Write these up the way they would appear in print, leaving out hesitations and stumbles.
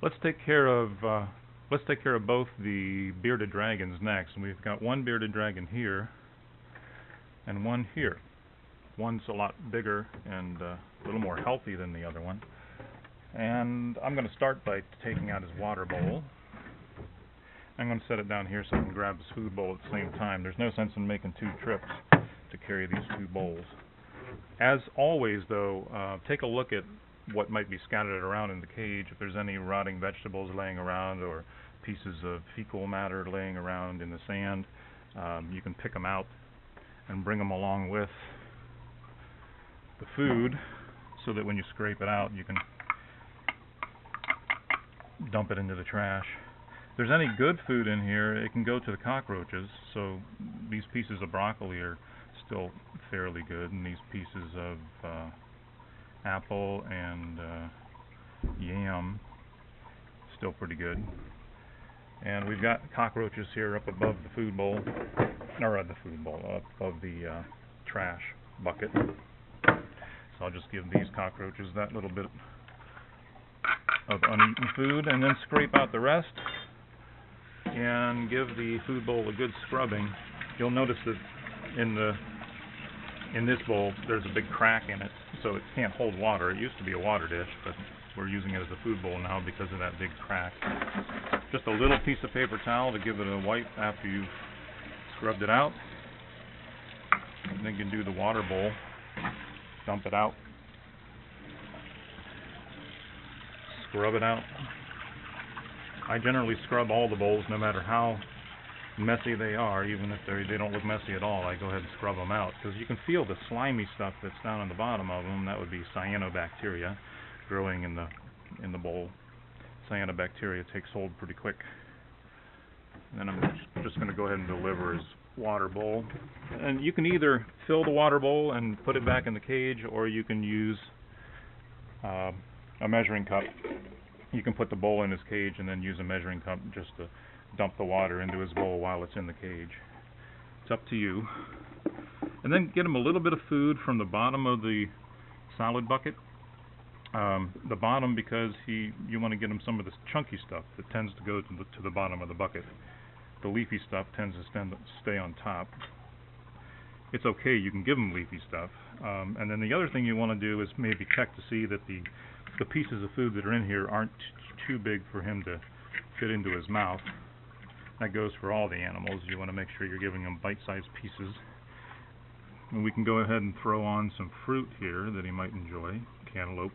Let's take care of both the bearded dragons next. And we've got one bearded dragon here and one here. One's a lot bigger and a little more healthy than the other one. And I'm going to start by taking out his water bowl. I'm going to set it down here so I can grab his food bowl at the same time. There's no sense in making two trips to carry these two bowls. As always, though, take a look at what might be scattered around in the cage. If there's any rotting vegetables laying around or pieces of fecal matter laying around in the sand, you can pick them out and bring them along with the food so that when you scrape it out, you can dump it into the trash. If there's any good food in here, it can go to the cockroaches. So these pieces of broccoli are still fairly good, and these pieces of apple and yam still pretty good. And we've got cockroaches here up above the food bowl, or up above the trash bucket. So I'll just give these cockroaches that little bit of uneaten food, and then scrape out the rest and give the food bowl a good scrubbing. You'll notice that in this bowl there's a big crack in it, so it can't hold water. It used to be a water dish, but we're using it as a food bowl now because of that big crack. Just a little piece of paper towel to give it a wipe after you've scrubbed it out. And then you can do the water bowl, dump it out, scrub it out. I generally scrub all the bowls no matter how messy they are. Even if they don't look messy at all, I go ahead and scrub them out, because you can feel the slimy stuff that's down on the bottom of them. That would be cyanobacteria growing in the bowl. Cyanobacteria takes hold pretty quick. And then I'm just going to go ahead and deliver his water bowl. And you can either fill the water bowl and put it back in the cage, or you can use a measuring cup. You can put the bowl in his cage and then use a measuring cup just to dump the water into his bowl while it's in the cage. It's up to you. And then get him a little bit of food from the bottom of the solid bucket. The bottom, because you want to get him some of this chunky stuff that tends to go to the bottom of the bucket. The leafy stuff tends to stay on top. It's okay, you can give him leafy stuff. And then the other thing you want to do is maybe check to see that the pieces of food that are in here aren't too big for him to fit into his mouth. That goes for all the animals. You want to make sure you're giving them bite-sized pieces. And we can go ahead and throw on some fruit here that he might enjoy. Cantaloupe,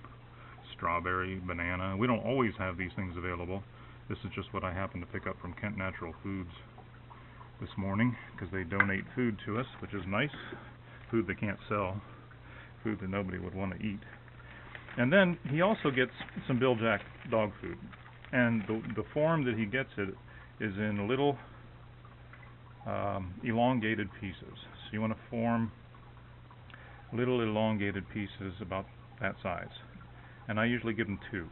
strawberry, banana. We don't always have these things available. This is just what I happened to pick up from Kent Natural Foods this morning, because they donate food to us, which is nice. Food they can't sell. Food that nobody would want to eat. And then he also gets some Biljack dog food. And the form that he gets it is in little elongated pieces. So you want to form little elongated pieces about that size. And I usually give him 2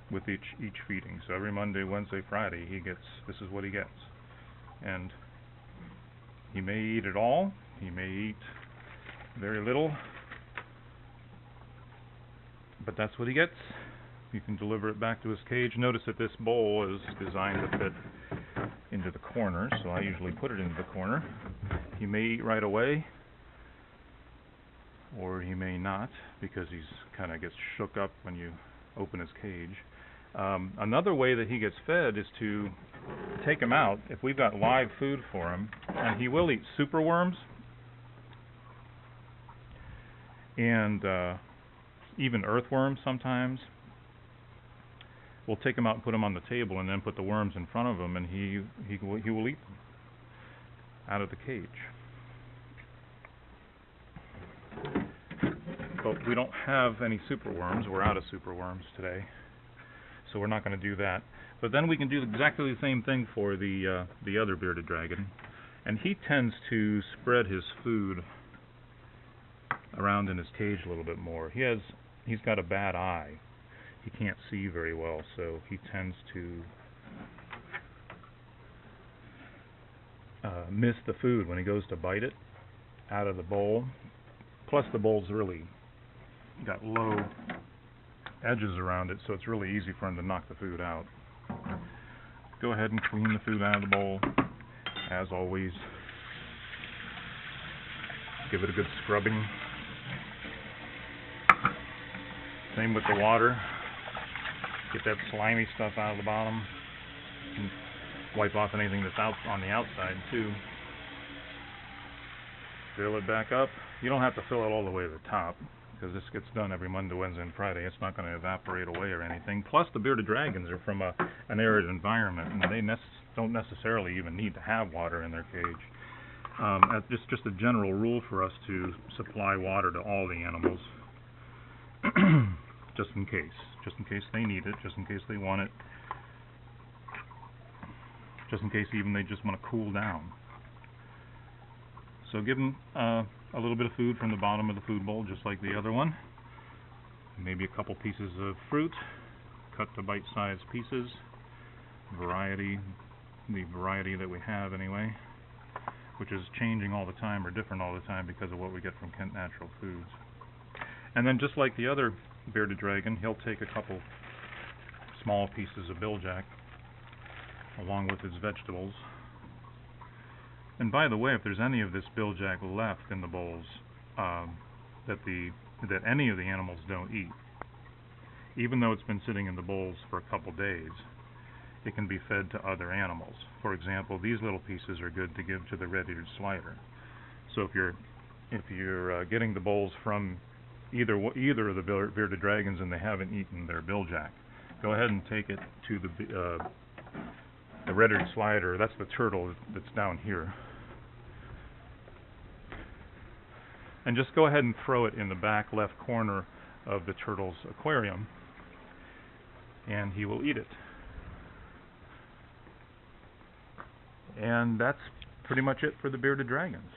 with each feeding. So every Monday, Wednesday, Friday, this is what he gets. And he may eat it all, he may eat very little, but that's what he gets. You can deliver it back to his cage. Notice that this bowl is designed to fit into the corner, so I usually put it into the corner. He may eat right away, or he may not, because he's kind of gets shook up when you open his cage. Another way that he gets fed is to take him out. If we've got live food for him, and he will eat superworms and even earthworms sometimes. We'll take him out and put him on the table, and then put the worms in front of him, and he will eat them out of the cage. But we don't have any superworms. We're out of superworms today, so we're not going to do that. But then we can do exactly the same thing for the other bearded dragon, and he tends to spread his food around in his cage a little bit more. He's got a bad eye. He can't see very well, so he tends to miss the food when he goes to bite it out of the bowl. Plus the bowl's really got low edges around it, so it's really easy for them to knock the food out. Go ahead and clean the food out of the bowl, as always. Give it a good scrubbing. Same with the water. Get that slimy stuff out of the bottom. And wipe off anything that's out on the outside too. Fill it back up. You don't have to fill it all the way to the top, because this gets done every Monday, Wednesday, and Friday. It's not going to evaporate away or anything. Plus, the bearded dragons are from an arid environment, and they don't necessarily even need to have water in their cage. Just a general rule for us to supply water to all the animals, just in case they need it, just in case they want it, just in case even they just want to cool down. So give them a little bit of food from the bottom of the food bowl, just like the other one. Maybe a couple pieces of fruit, cut to bite-sized pieces. The variety that we have anyway, which is changing all the time or different all the time because of what we get from Kent Natural Foods. And then just like the other bearded dragon, he'll take a couple small pieces of biljack along with his vegetables. And by the way, if there's any of this biljack left in the bowls that any of the animals don't eat, even though it's been sitting in the bowls for a couple days, it can be fed to other animals. For example, these little pieces are good to give to the red-eared slider. So if you're getting the bowls from either of the bearded dragons and they haven't eaten their biljack, go ahead and take it to the red-eared slider. That's the turtle that's down here. And just go ahead and throw it in the back left corner of the turtle's aquarium, and he will eat it. And that's pretty much it for the bearded dragons.